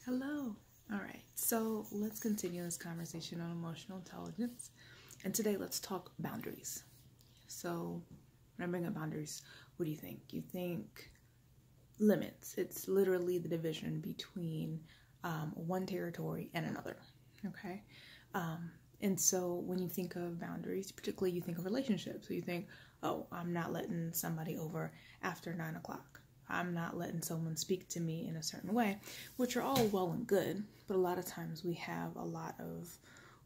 Hello. All right. So let's continue this conversation on emotional intelligence. And today let's talk boundaries. So when I bring up boundaries, what do you think? You think limits. It's literally the division between one territory and another. Okay. And so when you think of boundaries, particularly you think of relationships. So you think, oh, I'm not letting somebody over after 9 o'clock. I'm not letting someone speak to me in a certain way, which are all well and good. But a lot of times we have a lot of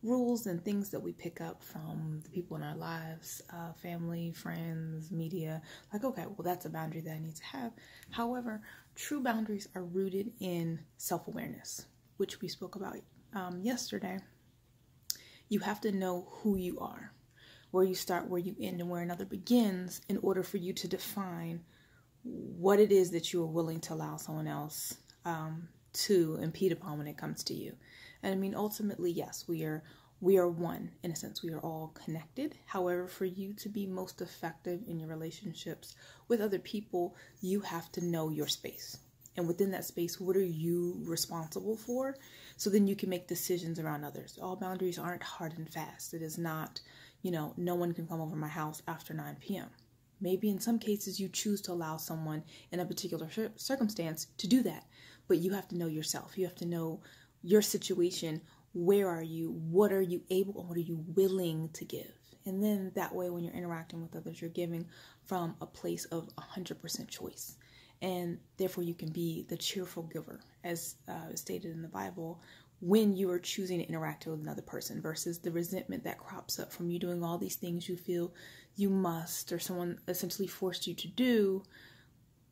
rules and things that we pick up from the people in our lives, family, friends, media. Like, okay, well, that's a boundary that I need to have. However, true boundaries are rooted in self-awareness, which we spoke about yesterday. You have to know who you are, where you start, where you end, and where another begins in order for you to define what it is that you are willing to allow someone else to impede upon when it comes to you. And I mean, ultimately, yes, we are one in a sense. We are all connected. However, for you to be most effective in your relationships with other people, you have to know your space. And within that space, what are you responsible for? So then you can make decisions around others. All boundaries aren't hard and fast. It is not, no one can come over my house after 9 p.m. Maybe in some cases you choose to allow someone in a particular circumstance to do that. But you have to know yourself. You have to know your situation. Where are you? What are you able and what are you willing to give? And then that way when you're interacting with others, you're giving from a place of 100% choice. And therefore you can be the cheerful giver, as stated in the Bible, when you are choosing to interact with another person versus the resentment that crops up from you doing all these things you feel you must, or someone essentially forced you to do,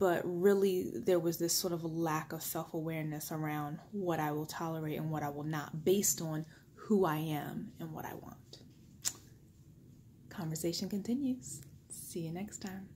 but really there was this sort of lack of self-awareness around what I will tolerate and what I will not, based on who I am and what I want. Conversation continues. See you next time.